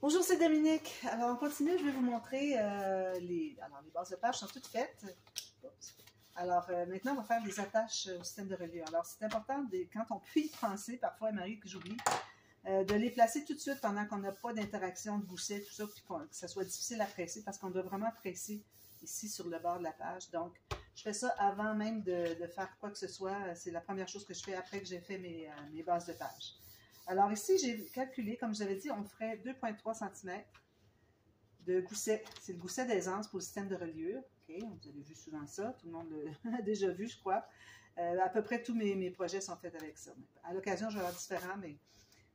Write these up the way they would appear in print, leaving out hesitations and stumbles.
Bonjour, c'est Dominique. Alors, on continue, je vais vous montrer les bases de page sont toutes faites. Oups. Alors, maintenant, on va faire des attaches au système de reliure. Alors, c'est important, quand on peut y penser, parfois, il m'arrive que j'oublie, de les placer tout de suite pendant qu'on n'a pas d'interaction de gousset, tout ça, puis que ça soit difficile à presser, parce qu'on doit vraiment presser ici sur le bord de la page. Donc, je fais ça avant même de faire quoi que ce soit. C'est la première chose que je fais après que j'ai fait mes bases de page. Alors ici, j'ai calculé, comme je vous avais dit, on ferait 2,3 cm de gousset. C'est le gousset d'aisance pour le système de reliure. Okay, vous avez vu souvent ça, tout le monde l'a déjà vu, je crois. À peu près tous mes projets sont faits avec ça. À l'occasion, je vais avoir différent, mais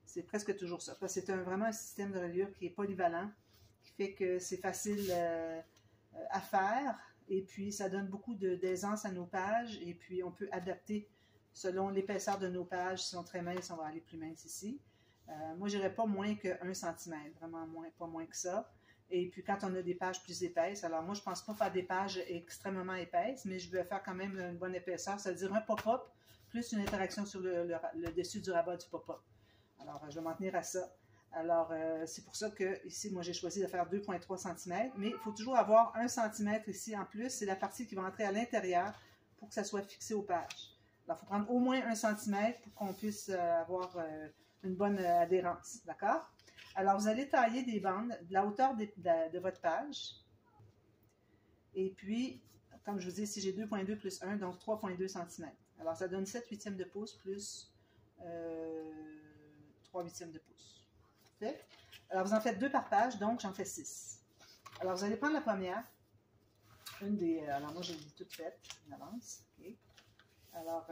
c'est presque toujours ça. C'est vraiment un système de reliure qui est polyvalent, qui fait que c'est facile à faire, et puis ça donne beaucoup d'aisance à nos pages, et puis on peut adapter selon l'épaisseur de nos pages. Si on est très mince, on va aller plus mince ici. Moi, je n'irais pas moins que 1 cm, vraiment pas moins que ça. Et puis, quand on a des pages plus épaisses, alors moi, je ne pense pas faire des pages extrêmement épaisses, mais je vais faire quand même une bonne épaisseur, c'est-à-dire un pop-up plus une interaction sur le dessus du rabat du pop-up. Alors, je vais m'en tenir à ça. Alors, c'est pour ça que ici, moi, j'ai choisi de faire 2,3 cm, mais il faut toujours avoir 1 cm ici en plus. C'est la partie qui va entrer à l'intérieur pour que ça soit fixé aux pages. Alors, il faut prendre au moins 1 cm pour qu'on puisse avoir une bonne adhérence, d'accord? Alors, vous allez tailler des bandes de la hauteur de votre page. Et puis, comme je vous dis, ici, j'ai 2,2 plus 1, donc 3,2 cm. Alors, ça donne 7/8 de pouce plus 3/8 de pouce. Parfait? Alors, vous en faites 2 par page, donc j'en fais 6. Alors, vous allez prendre la première. Alors, moi, j'ai toutes faites d'avance. Okay. Alors,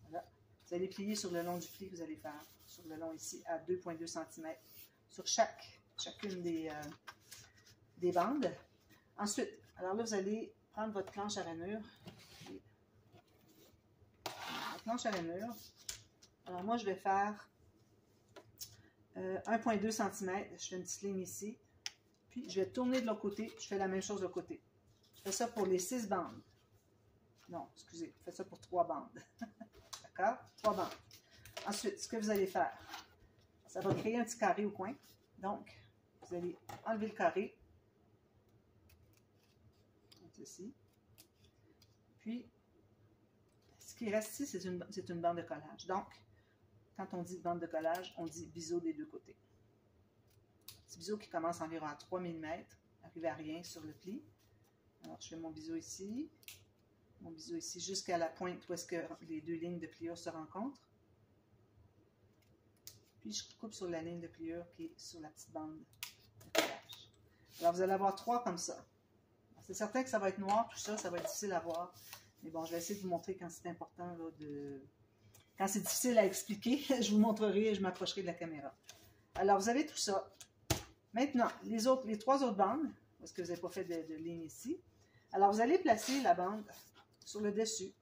voilà. Vous allez plier sur le long du pli que vous allez faire, sur le long ici, à 2,2 cm, sur chacune des bandes. Ensuite, alors là, vous allez prendre votre planche à rainure. La planche à rainure. Alors, moi, je vais faire 1,2 cm. Je fais une petite ligne ici. Puis, je vais tourner de l'autre côté. Je fais la même chose de l'autre côté. Je fais ça pour les 6 bandes. Non, excusez, je fais ça pour 3 bandes. D'accord? 3 bandes. Ensuite, ce que vous allez faire, ça va créer un petit carré au coin. Donc, vous allez enlever le carré. Comme ceci. Puis, ce qui reste ici, c'est une bande de collage. Donc, quand on dit bande de collage, on dit biseau des deux côtés. Petit biseau qui commence environ à 3 mm, arrivé à rien sur le pli. Alors, je fais mon biseau ici jusqu'à la pointe où est-ce que les deux lignes de pliure se rencontrent. Puis, je coupe sur la ligne de pliure qui est sur la petite bande de collage. Alors, vous allez avoir 3 comme ça. C'est certain que ça va être noir, tout ça, ça va être difficile à voir. Mais bon, je vais essayer de vous montrer quand c'est important, là, quand c'est difficile à expliquer, je vous montrerai et je m'approcherai de la caméra. Alors, vous avez tout ça. Maintenant, les 3 autres bandes, parce que vous n'avez pas fait de ligne ici. Alors, vous allez placer la bande sur le dessus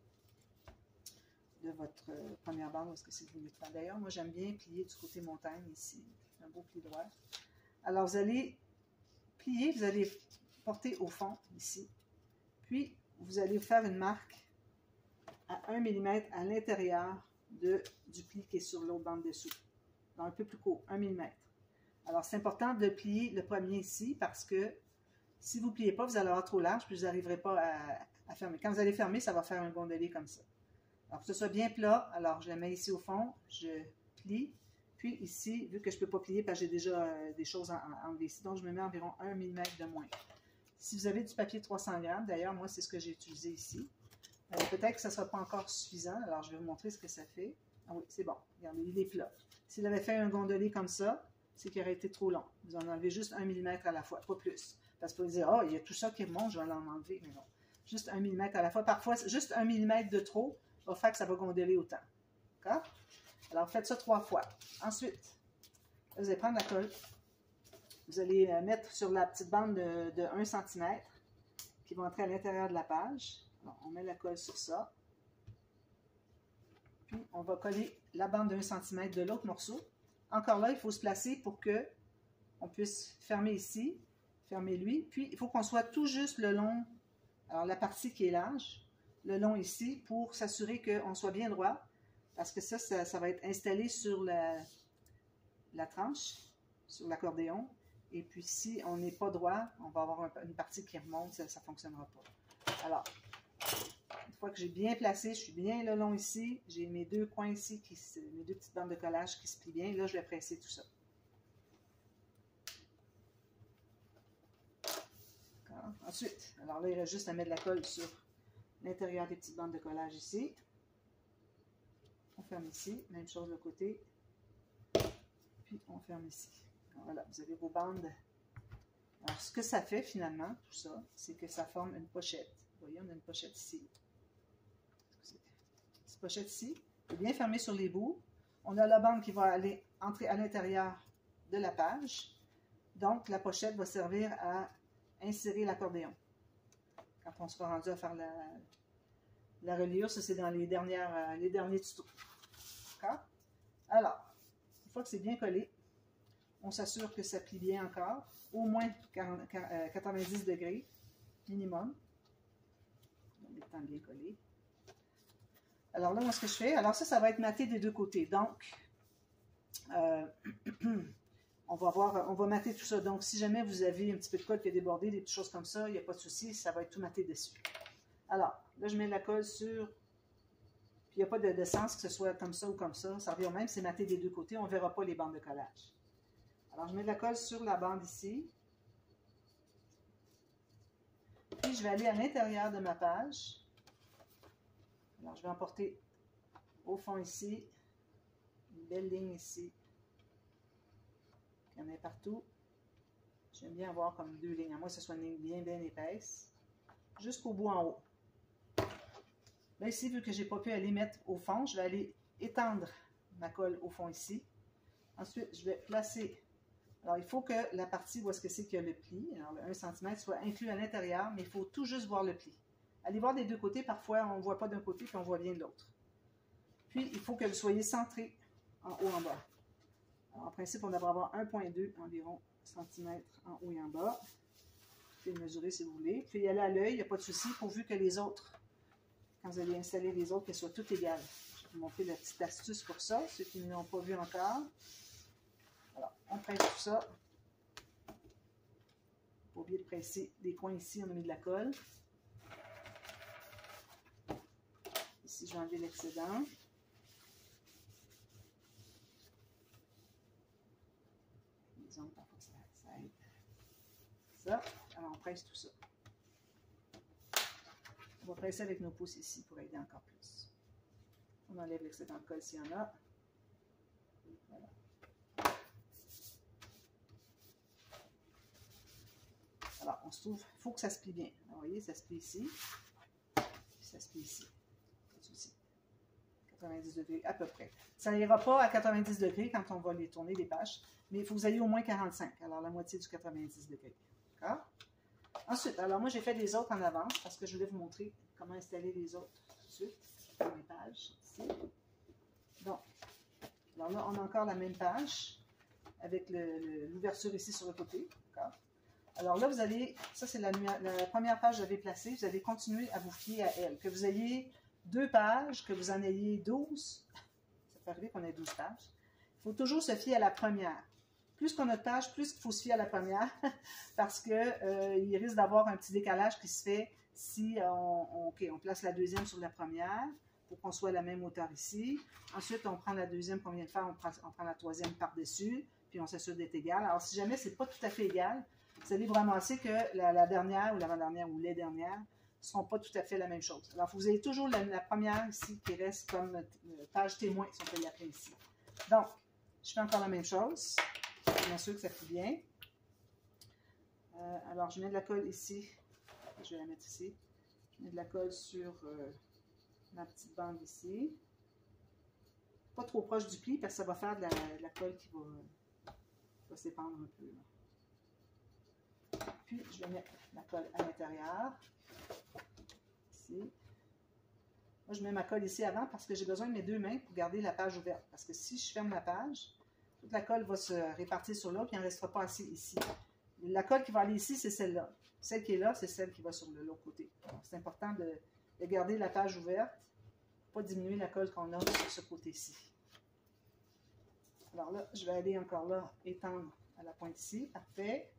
de votre première bande, parce que c'est le mettre. D'ailleurs, moi, j'aime bien plier du côté montagne ici. Un beau pli droit. Alors, vous allez plier, vous allez porter au fond ici. Puis, vous allez faire une marque à 1 mm à l'intérieur du pli qui est sur l'autre bande dessous. Donc, un peu plus court, 1 mm. Alors, c'est important de plier le premier ici parce que si vous ne pliez pas, vous allez avoir trop large puis vous n'arriverez pas à fermer. Quand vous allez fermer, ça va faire un gondolé comme ça. Alors, que ce soit bien plat, alors je la mets ici au fond, je plie. Puis ici, vu que je ne peux pas plier parce que j'ai déjà des choses à enlever ici, donc je me mets environ 1 mm de moins. Si vous avez du papier 300 grammes, d'ailleurs, moi, c'est ce que j'ai utilisé ici. Peut-être que ça ne sera pas encore suffisant, alors je vais vous montrer ce que ça fait. Ah oui, c'est bon, regardez, il est plat. S'il avait fait un gondolé comme ça, c'est qu'il aurait été trop long. Vous en enlevez juste 1 mm à la fois, pas plus. Parce que vous allez dire, oh, il y a tout ça qui remonte, je vais l'en enlever, mais non. Juste 1 mm à la fois. Parfois, juste 1 mm de trop va faire que ça va gondoler autant. D'accord? Alors, faites ça 3 fois. Ensuite, vous allez prendre la colle. Vous allez mettre sur la petite bande de 1 cm qui va entrer à l'intérieur de la page. Alors, on met la colle sur ça. Puis, on va coller la bande de 1 cm de l'autre morceau. Encore là, il faut se placer pour que on puisse fermer ici, fermer lui. Puis, il faut qu'on soit tout juste le long, alors la partie qui est large, le long ici, pour s'assurer qu'on soit bien droit, parce que ça va être installé sur la tranche, sur l'accordéon. Et puis, si on n'est pas droit, on va avoir une partie qui remonte, ça ne fonctionnera pas. Alors, une fois que j'ai bien placé, je suis bien le long ici, j'ai mes deux coins ici, mes deux petites bandes de collage qui se plient bien. Là, je vais presser tout ça. Ensuite, alors là, il reste juste à mettre de la colle sur l'intérieur des petites bandes de collage ici. On ferme ici, même chose de l'autre côté. Puis on ferme ici. Alors, voilà, vous avez vos bandes. Alors, ce que ça fait finalement, tout ça, c'est que ça forme une pochette. Vous voyez, on a une pochette ici. Cette pochette ici est bien fermée sur les bouts. On a la bande qui va entrer à l'intérieur de la page. Donc, la pochette va servir à insérer l'accordéon. Quand on sera rendu à faire la reliure, ça c'est dans les derniers tutos. D'accord? Alors, une fois que c'est bien collé, on s'assure que ça plie bien encore, au moins 90 degrés minimum. On est bien collé. Alors là, moi, ce que je fais, alors ça va être matté des deux côtés. Donc, on va mater tout ça. Donc, si jamais vous avez un petit peu de colle qui est débordé, des petites choses comme ça, il n'y a pas de souci, ça va être tout maté dessus. Alors, là, je mets de la colle sur... Puis, il n'y a pas de sens que ce soit comme ça ou comme ça. Ça revient au même, c'est maté des deux côtés. On ne verra pas les bandes de collage. Alors, je mets de la colle sur la bande ici. Puis, je vais aller à l'intérieur de ma page. Alors, je vais emporter au fond ici, une belle ligne ici. Il y en a partout. J'aime bien avoir comme deux lignes. À moi, que ce soit une ligne bien épaisse. Jusqu'au bout en haut. Là, ici, vu que je n'ai pas pu aller mettre au fond, je vais aller étendre ma colle au fond ici. Ensuite, je vais placer. Alors, il faut que la partie où est-ce que c'est qu'il y a le pli, alors le 1 cm, soit inclus à l'intérieur, mais il faut tout juste voir le pli. Allez voir des deux côtés. Parfois, on ne voit pas d'un côté, puis on voit bien de l'autre. Puis, il faut que vous soyez centré en haut en bas. Alors, en principe, on devrait avoir 1,2 environ cm en haut et en bas. Vous pouvez le mesurer si vous voulez. Vous pouvez y aller à l'œil, il n'y a pas de souci, pourvu que les autres, quand vous allez installer les autres, qu'elles soient toutes égales. Je vais vous montrer la petite astuce pour ça, ceux qui ne l'ont pas vu encore. Alors, on presse tout ça. Pas oublier de presser les coins ici, on a mis de la colle. Ici, je vais enlever l'excédent. Ça aide. Ça, alors on presse tout ça. On va presser avec nos pouces ici pour aider encore plus. On enlève l'excédent de colle s'il y en a. Voilà. Alors, on se trouve, il faut que ça se plie bien. Alors, vous voyez, ça se plie ici. Puis ça se plie ici. Pas de souci. 90 degrés à peu près. Ça n'ira pas à 90 degrés quand on va les tourner les pages, mais il faut que vous ayez au moins 45, alors la moitié du 90 degrés. D'accord? Ensuite, alors moi j'ai fait les autres en avance parce que je voulais vous montrer comment installer les autres tout de suite. Sur mes pages ici. Donc, alors là on a encore la même page avec l'ouverture ici sur le côté. D'accord? Alors là vous allez, ça c'est la première page que j'avais placée, vous allez continuer à vous fier à elle. Que vous ayez 2 pages, que vous en ayez 12, ça peut arriver qu'on ait 12 pages. Il faut toujours se fier à la première. Plus qu'on a de pages, plus il faut se fier à la première, parce qu'il risque d'avoir un petit décalage qui se fait si on place la deuxième sur la première, pour qu'on soit à la même hauteur ici. Ensuite, on prend la deuxième qu'on vient de faire, on prend la troisième par-dessus, puis on s'assure d'être égal. Alors, si jamais ce n'est pas tout à fait égal, vous allez vous ramasser que la dernière, ou l'avant-dernière, ou les dernières, ne seront pas tout à fait la même chose. Alors, vous avez toujours la première ici qui reste comme page témoin, si on peut l'appeler ici. Donc, je fais encore la même chose. Je m'assure que ça plie bien. Alors, je mets de la colle ici. Je vais la mettre ici. Je mets de la colle sur ma petite bande ici. Pas trop proche du pli parce que ça va faire de la colle qui va s'épandre un peu. Là. Puis, je vais mettre la colle à l'intérieur. Ici. Moi, je mets ma colle ici avant parce que j'ai besoin de mes 2 mains pour garder la page ouverte. Parce que si je ferme la page, toute la colle va se répartir sur là, puis il n'en restera pas assez ici. La colle qui va aller ici, c'est celle-là. Celle qui est là, c'est celle qui va sur l'autre côté. C'est important de garder la page ouverte, pas diminuer la colle qu'on a sur ce côté-ci. Alors là, je vais aller encore là, étendre à la pointe ici. Parfait.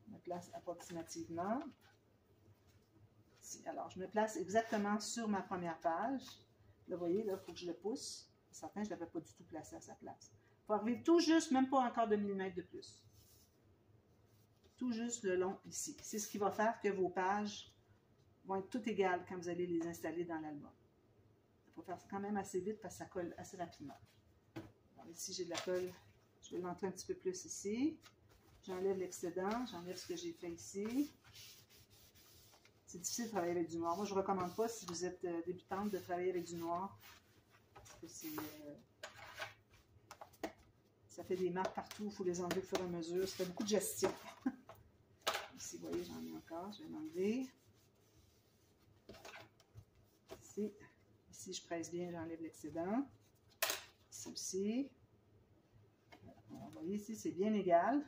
Je me place approximativement. Ici. Alors, je me place exactement sur ma première page. Là, vous voyez, là, il faut que je le pousse. Certains, je ne l'avais pas du tout placé à sa place. Il faut arriver tout juste, même pas encore de millimètres de plus. Tout juste le long ici. C'est ce qui va faire que vos pages vont être toutes égales quand vous allez les installer dans l'album. Il faut faire ça quand même assez vite parce que ça colle assez rapidement. Alors, ici, j'ai de la colle. Je vais l'entrer un petit peu plus ici. J'enlève l'excédent. J'enlève ce que j'ai fait ici. C'est difficile de travailler avec du noir. Moi, je ne recommande pas si vous êtes débutante de travailler avec du noir. Parce que ça fait des marques partout. Il faut les enlever au fur et à mesure. Ça fait beaucoup de gestion. Ici, vous voyez, j'en ai encore. Je vais l'enlever. Ici. Ici, je presse bien, j'enlève l'excédent. Ici aussi. Alors, vous voyez, ici, c'est bien égal.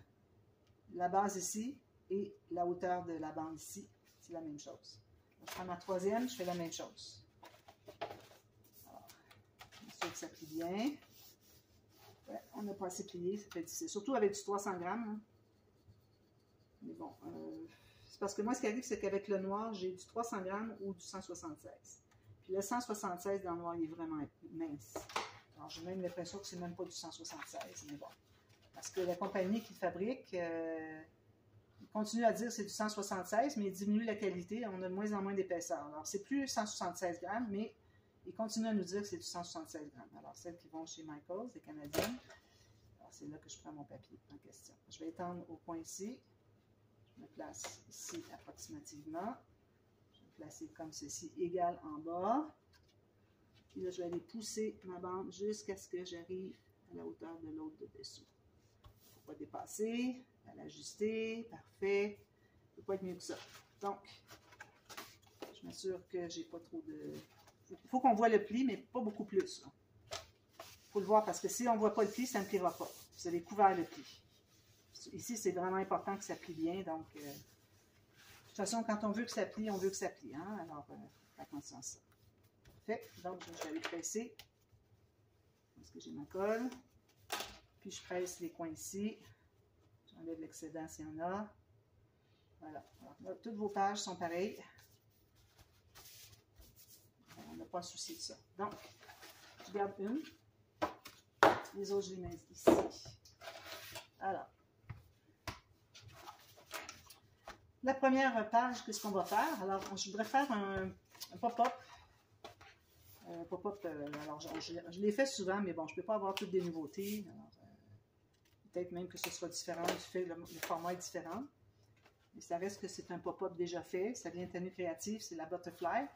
La base ici et la hauteur de la bande ici, c'est la même chose. Donc, je prends ma troisième, je fais la même chose. Alors, je suis sûr que ça plie bien. Ouais, on n'a pas assez plié, ça fait difficile. Surtout avec du 300 grammes. Hein. Mais bon, c'est parce que moi, ce qui arrive, c'est qu'avec le noir, j'ai du 300 grammes ou du 176. Puis le 176 dans le noir, il est vraiment mince. Alors, j'ai même l'impression que c'est même pas du 176, mais bon. Parce que la compagnie qui fabrique, il continue à dire que c'est du 176, mais il diminue la qualité. On a de moins en moins d'épaisseur. Alors, c'est plus 176 grammes, mais il continue à nous dire que c'est du 176 grammes. Alors, celles qui vont chez Michaels, les Canadiennes, c'est là que je prends mon papier en question. Je vais étendre au point ici. Je me place ici approximativement. Je vais me placer comme ceci, égal en bas. Puis là, je vais aller pousser ma bande jusqu'à ce que j'arrive à la hauteur de l'autre de dessous. Il ne faut pas dépasser, à l'ajuster, parfait. Il ne peut pas être mieux que ça. Donc, je m'assure que j'ai pas trop de... Il faut qu'on voit le pli, mais pas beaucoup plus. Il faut le voir parce que si on ne voit pas le pli, ça ne pliera pas. Vous avez couvert le pli. Ici, c'est vraiment important que ça plie bien. Donc, de toute façon, quand on veut que ça plie, on veut que ça plie. Hein? Alors, attention à ça. Parfait. Donc, je vais aller presser. Est-ce que j'ai ma colle? Puis, je presse les coins ici. J'enlève l'excédent s'il y en a. Voilà. Alors, là, toutes vos pages sont pareilles. On n'a pas à souci de ça. Donc, je garde une. Les autres, je les mets ici. Alors, la première page, qu'est-ce qu'on va faire? Alors, je voudrais faire un pop-up. Alors, je l'ai fait souvent, mais bon, je ne peux pas avoir toutes des nouveautés. Peut-être même que ce sera différent du fait que le format est différent. Mais ça reste que c'est un pop-up déjà fait. Ça vient de Tenue Créative, c'est la Butterfly.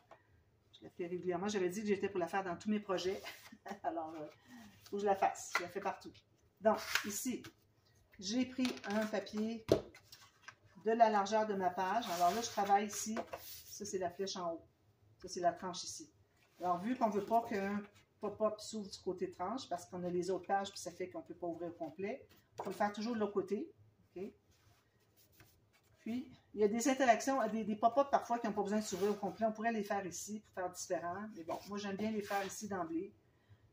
Je la fais régulièrement. J'avais dit que j'étais pour la faire dans tous mes projets. Alors, il faut que je la fasse. Je la fais partout. Donc, ici, j'ai pris un papier de la largeur de ma page. Alors là, je travaille ici. Ça, c'est la flèche en haut. Ça, c'est la tranche ici. Alors, vu qu'on ne veut pas qu'un pop-up s'ouvre du côté tranche, parce qu'on a les autres pages, puis ça fait qu'on ne peut pas ouvrir au complet, il faut le faire toujours de l'autre côté. Okay? Puis, il y a des interactions, des pop-up parfois qui n'ont pas besoin de s'ouvrir au complet. On pourrait les faire ici pour faire différent. Mais bon, moi, j'aime bien les faire ici d'emblée.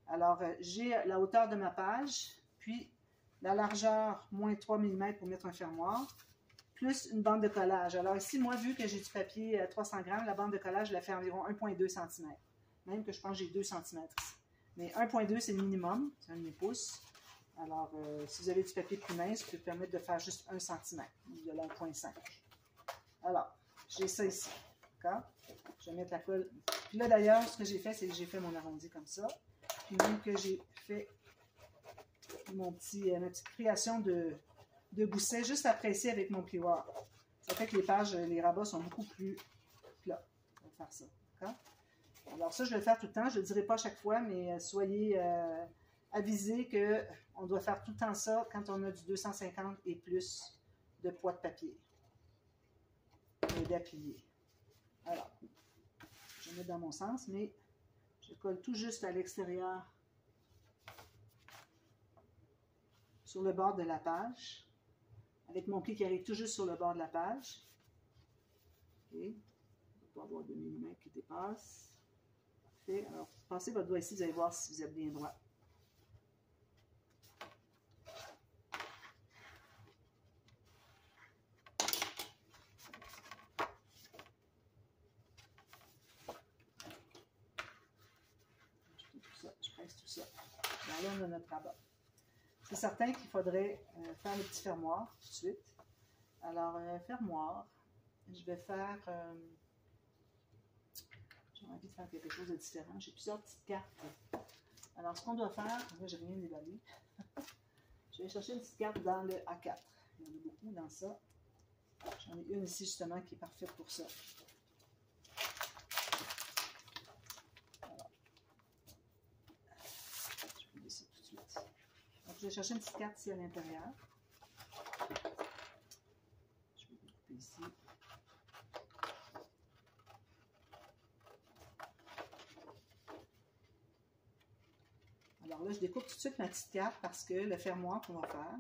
Alors, j'ai la hauteur de ma page, puis la largeur, moins 3 mm pour mettre un fermoir, plus une bande de collage. Alors ici, moi, vu que j'ai du papier 300 grammes, la bande de collage, je la fais environ 1,2 cm. Même que je pense que j'ai 2 cm ici. Mais 1,2, c'est le minimum, c'est un demi-pouce. Alors, si vous avez du papier plus mince, ça peut permettre de faire juste 1 cm, de la 1,5. Alors, j'ai ça ici. D'accord? Je vais mettre la colle. Puis là, d'ailleurs, ce que j'ai fait, c'est que j'ai fait mon arrondi comme ça. Puis même que j'ai fait ma petite création de gousset juste à presser avec mon plioir. Ça fait que les pages, les rabats sont beaucoup plus plats. On va faire ça. D'accord? Alors ça, je vais le faire tout le temps. Je ne le dirai pas à chaque fois, mais soyez avisés qu'on doit faire tout le temps ça quand on a du 250 et plus de poids de papier. D'appuyer. Alors, je vais mettre dans mon sens, mais je colle tout juste à l'extérieur sur le bord de la page, avec mon pli qui arrive tout juste sur le bord de la page. OK. Il ne va pas avoir de millimètres qui dépassent. Parfait. Alors, passez votre doigt ici, vous allez voir si vous êtes bien droit. pèse tout ça. Alors là, on a notre rabat. C'est certain qu'il faudrait faire le petit fermoir tout de suite. Alors, fermoir, je vais faire... j'ai envie de faire quelque chose de différent. J'ai plusieurs petites cartes. Alors, ce qu'on doit faire... Là, j'ai rien évalué. Je vais chercher une petite carte dans le A4. Il y en a beaucoup dans ça. J'en ai une ici, justement, qui est parfaite pour ça. Voilà. Je vais laisser tout de suite. Donc, je vais chercher une petite carte ici à l'intérieur. Je vais découper ici. Alors là, je découpe tout de suite ma petite carte parce que le fermoir qu'on va faire,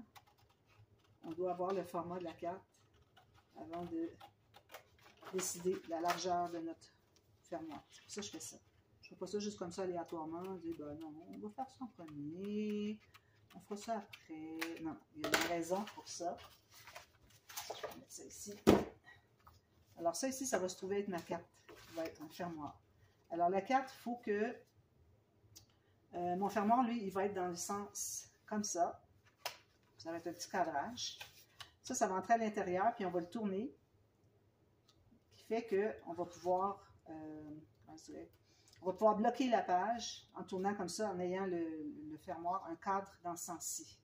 on doit avoir le format de la carte avant de décider la largeur de notre fermoir. C'est pour ça que je fais ça. Je ne fais pas ça juste comme ça aléatoirement. Je dis, ben non, on va faire ça en premier. On fera ça après. Non, il y a une raison pour ça. Je vais mettre ça ici. Alors ça ici, ça va se trouver être ma carte. Ça va être un fermoir. Alors la carte, il faut que... mon fermoir, lui, il va être dans le sens comme ça. Ça va être un petit cadrage. Ça va entrer à l'intérieur, puis on va le tourner. Ce qui fait qu'on va pouvoir, on va pouvoir bloquer la page en tournant comme ça, en ayant le fermoir, un cadre dans ce sens-ci.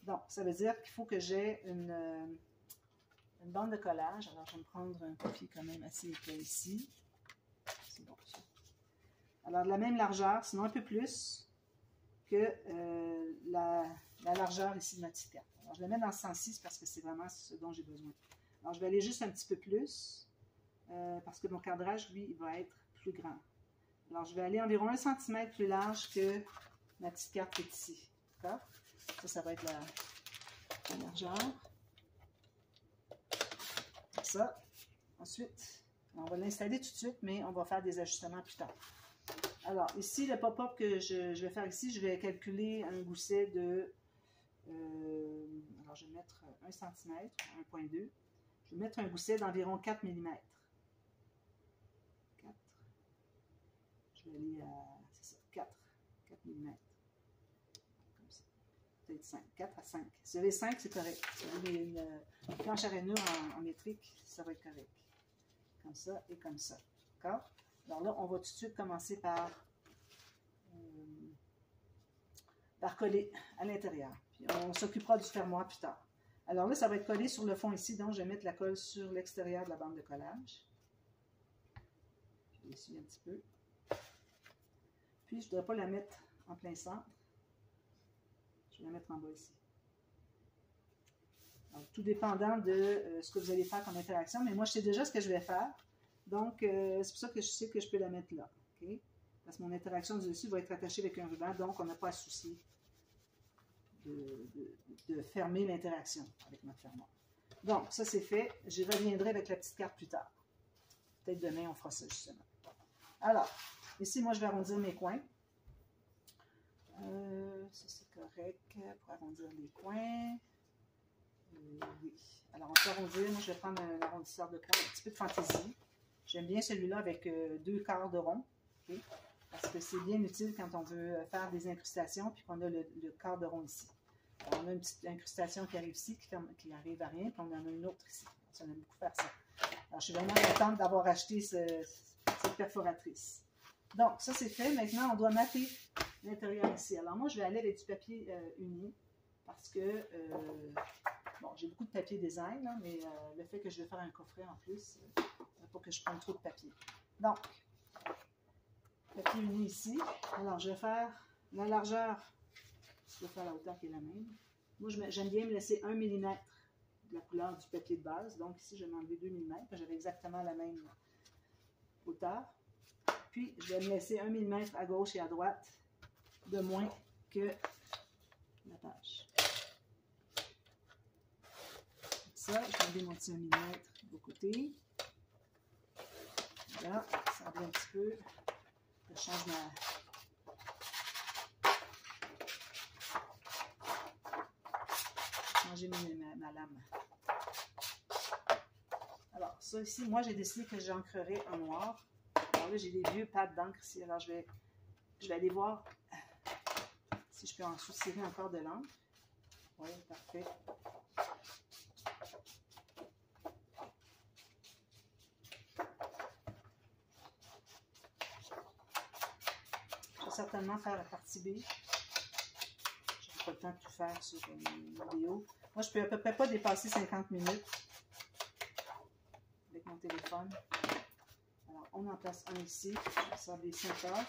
Donc, ça veut dire qu'il faut que j'ai une bande de collage. Alors, je vais me prendre un papier quand même assez épais ici. C'est bon, ça. Alors, de la même largeur, sinon un peu plus que la largeur ici de ma petite carte. Alors, je la mets dans ce sens-ci parce que c'est vraiment ce dont j'ai besoin. Alors, je vais aller juste un petit peu plus parce que mon cadrage, lui, il va être plus grand. Alors, je vais aller environ 1 cm plus large que ma petite carte qui est ici. D'accord? Ça va être la largeur. Comme ça. Ensuite, on va l'installer tout de suite, mais on va faire des ajustements plus tard. Alors, ici, le pop-up que je vais faire ici, je vais calculer un gousset de... alors, je vais mettre 1 cm, 1,2. Je vais mettre un gousset d'environ 4 mm. 4. Je vais aller à... c'est ça, 4 mm. Comme ça. Peut-être 5. 4 à 5. Si vous avez 5, c'est correct. Si vous avez une planche à rainure en métrique, ça va être correct. Comme ça et comme ça. D'accord? Alors là, on va tout de suite commencer par coller à l'intérieur. Puis on s'occupera du fermoir plus tard. Alors là, ça va être collé sur le fond ici, donc je vais mettre la colle sur l'extérieur de la bande de collage. Je vais essuyer un petit peu. Puis je ne voudrais pas la mettre en plein centre. Je vais la mettre en bas ici. Alors, tout dépendant de ce que vous allez faire comme interaction, mais moi je sais déjà ce que je vais faire. Donc, c'est pour ça que je sais que je peux la mettre là. Okay? Parce que mon interaction du dessus va être attachée avec un ruban, donc on n'a pas à se soucier de fermer l'interaction avec notre fermoir. Donc, ça c'est fait. Je reviendrai avec la petite carte plus tard. Peut-être demain, on fera ça justement. Alors, ici, moi, je vais arrondir mes coins. Ça, c'est correct pour arrondir les coins. Oui. Alors, on peut arrondir. Moi, je vais prendre un arrondisseur de coins, un petit peu de fantaisie. J'aime bien celui-là avec 2 quarts de rond. Okay? Parce que c'est bien utile quand on veut faire des incrustations puis qu'on a le quart de rond ici. Alors, on a une petite incrustation qui arrive ici, qui arrive à rien, puis on en a une autre ici. Ça, on aime beaucoup faire ça. Alors, je suis vraiment contente d'avoir acheté cette perforatrice. Donc, ça, c'est fait. Maintenant, on doit mapper l'intérieur ici. Alors, moi, je vais aller avec du papier uni parce que, bon, j'ai beaucoup de papier design, là, mais le fait que je vais faire un coffret en plus, pour que je prenne trop de papier. Donc, papier uni ici. Alors, je vais faire la largeur. Je vais faire la hauteur qui est la même. Moi, j'aime bien me laisser 1 mm de la couleur du papier de base. Donc, ici, je vais m'enlever 2 mm. J'avais exactement la même hauteur. Puis, je vais me laisser 1 mm à gauche et à droite de moins que la page. Ça, je vais enlever mon petit 1 mm de côté. Là, ça revient un petit peu. Je change changer ma lame. Alors, ça ici, moi, j'ai décidé que j'encrerai en noir. Alors là, j'ai des vieux pads d'encre ici. Alors, je vais aller voir Si je peux en soutirer encore de l'encre. Oui, parfait. Je vais certainement faire la partie B. Je n'ai pas le temps de tout faire sur une vidéo. Moi, je peux à peu près pas dépasser 50 minutes avec mon téléphone. Alors, on en place un ici. Je vais servir 5 heures.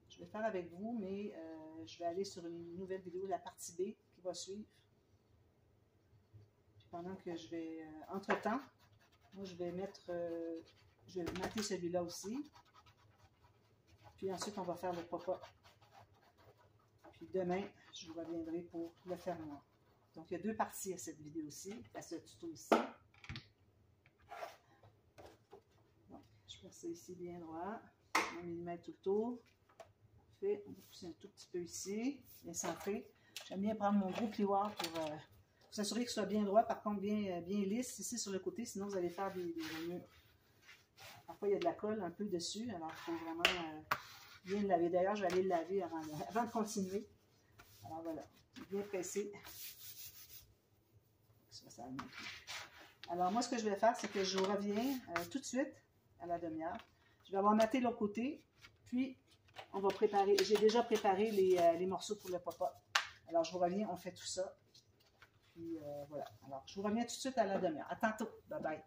Je vais faire avec vous, mais je vais aller sur une nouvelle vidéo, la partie B, qui va suivre. Puis pendant que je vais... entre-temps, moi, je vais mettre... je vais mater celui-là aussi. Puis ensuite, on va faire le pop-up. Puis demain, je vous reviendrai pour le faire noir. Donc, il y a 2 parties à cette vidéo-ci, à ce tuto-ci. Donc, je place ça ici bien droit. 1 mm tout le tour. Parfait. On va pousser un tout petit peu ici, bien centré. J'aime bien prendre mon gros plioir pour s'assurer que ce soit bien droit, par contre bien lisse ici sur le côté, sinon vous allez faire des rainures. Parfois, il y a de la colle un peu dessus, alors il faut vraiment bien le laver. D'ailleurs, je vais aller le laver avant de continuer. Alors voilà, bien pressé. Alors moi, ce que je vais faire, c'est que je reviens tout de suite à la demi-heure. Je vais avoir maté l'autre côté, puis on va préparer. J'ai déjà préparé les morceaux pour le pop-up. Alors je vous reviens, on fait tout ça. Puis voilà. Alors je vous reviens tout de suite à la demi-heure. À tantôt. Bye bye.